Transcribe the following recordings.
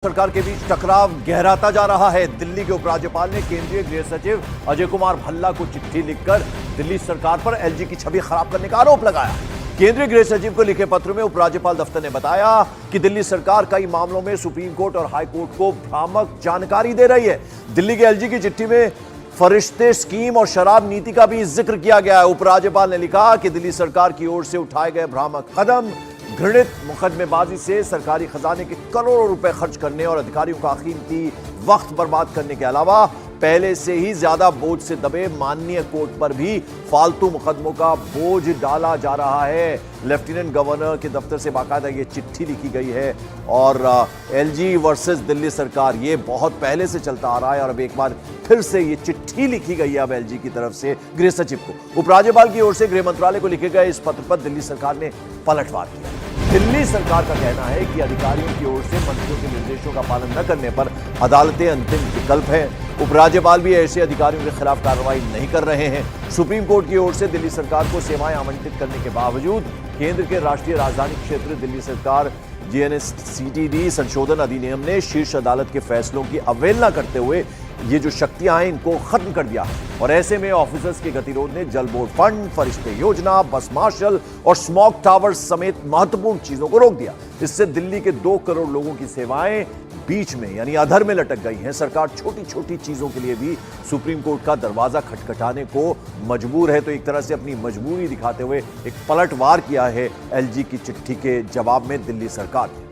सरकार के बीच टकराव गहराता जा रहा है। दिल्ली के उपराज्यपाल ने केंद्रीय गृह सचिव अजय कुमार भल्ला को चिट्ठी लिखकर दिल्ली सरकार पर एलजी की छवि खराब करने का आरोप लगाया। केंद्रीय गृह सचिव को लिखे पत्र में उपराज्यपाल दफ्तर ने बताया कि दिल्ली सरकार कई मामलों में सुप्रीम कोर्ट और हाई कोर्ट को भ्रामक जानकारी दे रही है। दिल्ली के एलजी की चिट्ठी में फरिश्ते स्कीम और शराब नीति का भी जिक्र किया गया है। उपराज्यपाल ने लिखा कि दिल्ली सरकार की ओर से उठाए गए भ्रामक कदम घृणित मुकदमेबाजी से सरकारी खजाने के करोड़ों रुपए खर्च करने और अधिकारियों का कीमती वक्त बर्बाद करने के अलावा पहले से ही ज्यादा बोझ से दबे माननीय कोर्ट पर भी फालतू मुकदमों का बोझ डाला जा रहा है। लेफ्टिनेंट गवर्नर के दफ्तर से बाकायदा ये चिट्ठी लिखी गई है और एलजी वर्सेस दिल्ली सरकार ये बहुत पहले से चलता आ रहा है और अब एक बार फिर से ये चिट्ठी लिखी गई है अब एलजी की तरफ से गृह सचिव को। उपराज्यपाल की ओर से गृह मंत्रालय को लिखे गए इस पत्र पर दिल्ली सरकार ने पलटवार किया। दिल्ली सरकार का कहना है कि अधिकारियों की ओर से मंत्रियों के निर्देशों का पालन न करने पर अदालतें अंतिम विकल्प है। उपराज्यपाल भी ऐसे अधिकारियों के खिलाफ कार्रवाई नहीं कर रहे हैं। सुप्रीम कोर्ट की ओर से दिल्ली सरकार को सेवाएं आवंटित करने के बावजूद केंद्र के राष्ट्रीय राजधानी क्षेत्र दिल्ली सरकार जीएनएससीटीडी संशोधन अधिनियम ने शीर्ष अदालत के फैसलों की अवहेलना करते हुए ये जो शक्तियां हैं इनको खत्म कर दिया और ऐसे में ऑफिसर्स के गतिरोध ने जल बोर्ड फंड, फरिश्ते योजना, बस मार्शल और स्मॉग टावर समेत महत्वपूर्ण चीजों को रोक दिया। इससे दिल्ली के 2 करोड़ लोगों की सेवाएं बीच में यानी अधर में लटक गई हैं। सरकार छोटी छोटी चीजों के लिए भी सुप्रीम कोर्ट का दरवाजा खटखटाने को मजबूर है। तो एक तरह से अपनी मजबूरी दिखाते हुए एक पलटवार किया है एलजी की चिट्ठी के जवाब में दिल्ली सरकार ने।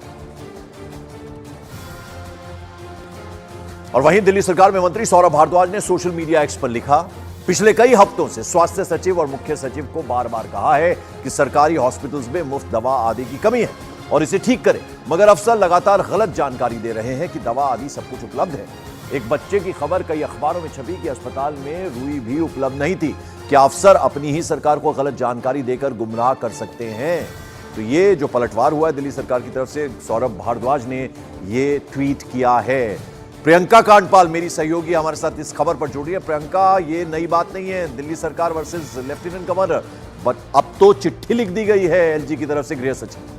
और वहीं दिल्ली सरकार में मंत्री सौरभ भारद्वाज ने सोशल मीडिया एक्स पर लिखा, पिछले कई हफ्तों से स्वास्थ्य सचिव और मुख्य सचिव को बार बार कहा है कि सरकारी हॉस्पिटल्स में मुफ्त दवा आदि की कमी है और इसे ठीक करें, मगर अफसर लगातार गलत जानकारी दे रहे हैं कि दवा आदि सब कुछ उपलब्ध है। एक बच्चे की खबर कई अखबारों में छपी कि अस्पताल में रुई भी उपलब्ध नहीं थी। क्या अफसर अपनी ही सरकार को गलत जानकारी देकर गुमराह कर सकते हैं? तो ये जो पलटवार हुआ है दिल्ली सरकार की तरफ से, सौरभ भारद्वाज ने ये ट्वीट किया है। प्रियंका कांडपाल मेरी सहयोगी हमारे साथ इस खबर पर जुड़ रही है। प्रियंका, ये नई बात नहीं है दिल्ली सरकार वर्सेस लेफ्टिनेंट गवर्नर, बट अब तो चिट्ठी लिख दी गई है एलजी की तरफ से गृह सचिव।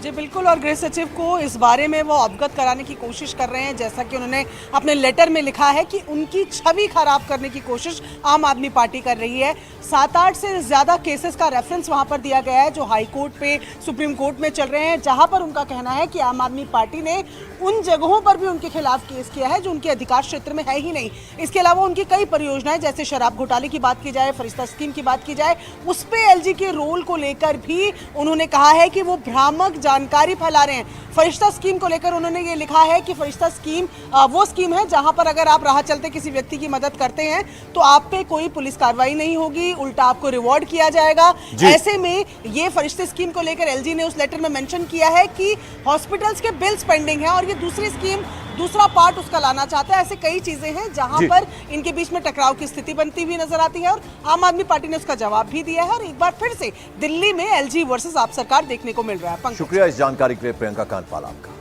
जी बिल्कुल, और गृह सचिव को इस बारे में वो अवगत कराने की कोशिश कर रहे हैं, जैसा कि उन्होंने अपने लेटर में लिखा है कि उनकी छवि खराब करने की कोशिश आम आदमी पार्टी कर रही है। 7-8 से ज़्यादा केसेस का रेफरेंस वहां पर दिया गया है जो हाई कोर्ट पे, सुप्रीम कोर्ट में चल रहे हैं, जहां पर उनका कहना है कि आम आदमी पार्टी ने उन जगहों पर भी उनके खिलाफ केस किया है जो उनके अधिकार क्षेत्र में है ही नहीं। इसके अलावा उनकी कई परियोजनाएं, जैसे शराब घोटाले की बात की जाए, फरिश्ता स्कीम की बात की जाए, उस पर एलजी के रोल को लेकर भी उन्होंने कहा है कि वो भ्रामक जानकारी फैला रहे हैं। फरिश्ता स्कीम को लेकर उन्होंने ये लिखा है कि फरिश्ता स्कीम वो स्कीम है जहां पर अगर आप राह चलते किसी व्यक्ति की मदद करते हैं तो आप पे कोई पुलिस कार्रवाई नहीं होगी, उल्टा आपको रिवॉर्ड किया जाएगा। ऐसे में ये फरिश्ते स्कीम को लेकर एलजी ने उस लेटर में मेंशन किया है कि हॉस्पिटल्स के बिल्स पेंडिंग है और ये दूसरी स्कीम दूसरा पार्ट उसका लाना चाहता है। ऐसे कई चीजें हैं जहां पर इनके बीच में टकराव की स्थिति बनती हुई नजर आती है और आम आदमी पार्टी ने उसका जवाब भी दिया है और एक बार फिर से दिल्ली में एलजी वर्सेस आप सरकार देखने को मिल रहा है। शुक्रिया इस जानकारी के लिए प्रियंका कांडपाल आपका।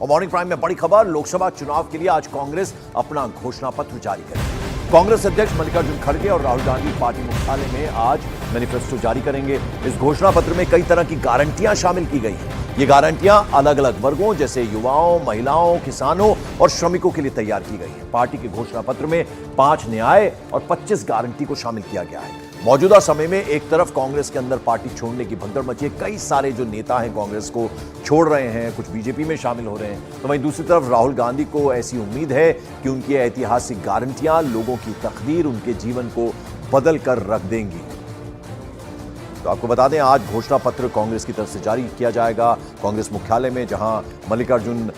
और मॉर्निंग प्राइम में बड़ी खबर, लोकसभा चुनाव के लिए आज कांग्रेस अपना घोषणा पत्र जारी करेगी। कांग्रेस अध्यक्ष मल्लिकार्जुन खड़गे और राहुल गांधी पार्टी मुख्यालय में आज मैनिफेस्टो जारी करेंगे। इस घोषणा पत्र में कई तरह की गारंटियां शामिल की गई हैं। ये गारंटियां अलग अलग वर्गों जैसे युवाओं, महिलाओं, किसानों और श्रमिकों के लिए तैयार की गई है। पार्टी के घोषणा पत्र में 5 न्याय और 25 गारंटी को शामिल किया गया है। मौजूदा समय में एक तरफ कांग्रेस के अंदर पार्टी छोड़ने की भगदड़ मची है, कई सारे जो नेता हैं कांग्रेस को छोड़ रहे हैं, कुछ बीजेपी में शामिल हो रहे हैं, तो वहीं दूसरी तरफ राहुल गांधी को ऐसी उम्मीद है कि उनकी ऐतिहासिक गारंटियां लोगों की तकदीर, उनके जीवन को बदल कर रख देंगी। तो आपको बता दें आज घोषणा पत्र कांग्रेस की तरफ से जारी किया जाएगा कांग्रेस मुख्यालय में, जहां मल्लिकार्जुन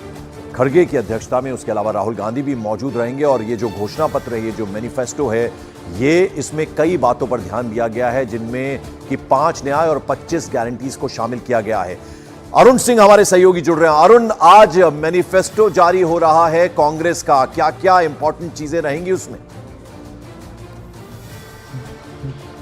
खड़गे की अध्यक्षता में उसके अलावा राहुल गांधी भी मौजूद रहेंगे। और ये जो घोषणा पत्र है, ये जो मैनिफेस्टो है, ये इसमें कई बातों पर ध्यान दिया गया है जिनमें कि 5 न्याय और 25 गारंटीज को शामिल किया गया है। अरुण सिंह हमारे सहयोगी जुड़ रहे हैं। अरुण, आज मैनिफेस्टो जारी हो रहा है कांग्रेस का, क्या क्या इंपॉर्टेंट चीजें रहेंगी उसमें?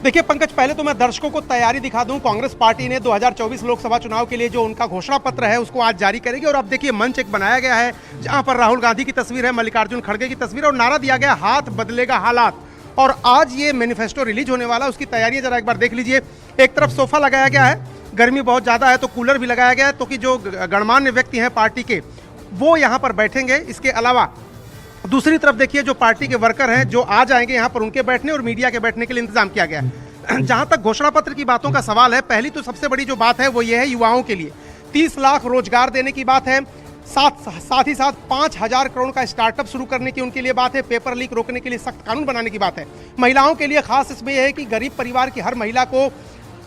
देखिए पंकज, पहले तो मैं दर्शकों को तैयारी दिखा दूं। कांग्रेस पार्टी ने 2024 लोकसभा चुनाव के लिए जो उनका घोषणा पत्र है उसको आज जारी करेगी और अब देखिए मंच एक बनाया गया है जहां पर राहुल गांधी की तस्वीर है, मल्लिकार्जुन खड़गे की तस्वीर और नारा दिया गया हाथ बदलेगा हालात। और आज ये मैनिफेस्टो रिलीज होने वाला है, उसकी तैयारियां जरा एक बार देख लीजिए। एक तरफ सोफा लगाया गया है गर्मी बहुत ज़्यादा है तो कूलर भी लगाया गया है, तो कि जो गणमान्य व्यक्ति हैं पार्टी के वो यहाँ पर बैठेंगे। इसके अलावा दूसरी तरफ देखिए जो पार्टी के वर्कर हैं जो आ जाएंगे यहाँ पर, उनके बैठने और मीडिया के बैठने के लिए इंतजाम किया गया है। जहाँ तक घोषणा पत्र की बातों का सवाल है, पहली तो सबसे बड़ी जो बात है वो ये है युवाओं के लिए 30 लाख रोजगार देने की बात है, साथ ही साथ 5,000 करोड़ का स्टार्टअप शुरू करने की उनके लिए बात है, पेपर लीक रोकने के लिए सख्त कानून बनाने की बात है। महिलाओं के लिए खास इसमें यह है कि गरीब परिवार की हर महिला को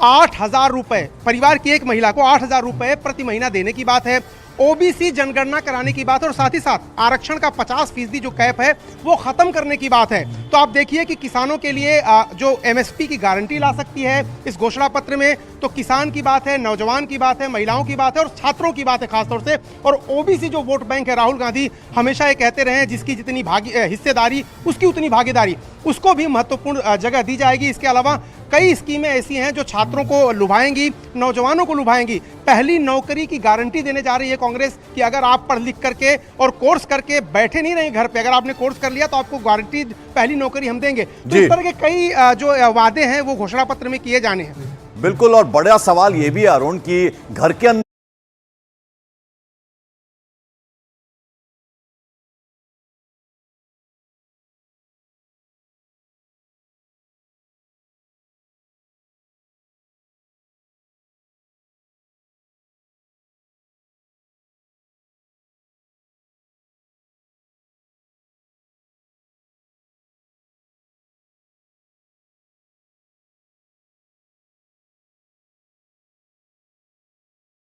8,000 रुपए, परिवार की एक महिला को 8,000 रुपए प्रति महीना देने की बात है। ओबीसी जनगणना कराने की बात है और साथ ही साथ आरक्षण का 50% जो कैप है वो खत्म करने की बात है। तो आप देखिए कि किसानों के लिए जो एमएसपी की गारंटी ला सकती है इस घोषणा पत्र में, तो किसान की बात है, नौजवान की बात है, महिलाओं की बात है और छात्रों की बात है खासतौर से। और ओबीसी जो वोट बैंक है, राहुल गांधी हमेशा ये कहते रहे हैं जिसकी जितनी हिस्सेदारी उसकी उतनी भागीदारी, उसको भी महत्वपूर्ण जगह दी जाएगी। इसके अलावा कई स्कीमें ऐसी हैं जो छात्रों को लुभाएंगी, नौजवानों को लुभाएंगी। पहली नौकरी की गारंटी देने जा रही है कांग्रेस कि अगर आप पढ़ लिख करके और कोर्स करके बैठे नहीं रहे घर पे, अगर आपने कोर्स कर लिया तो आपको गारंटी पहली नौकरी हम देंगे। तो इस तरह के कई जो वादे हैं वो घोषणा पत्र में किए जाने हैं। बिल्कुल, और बड़ा सवाल ये भी है अरुण कि घर के अंदर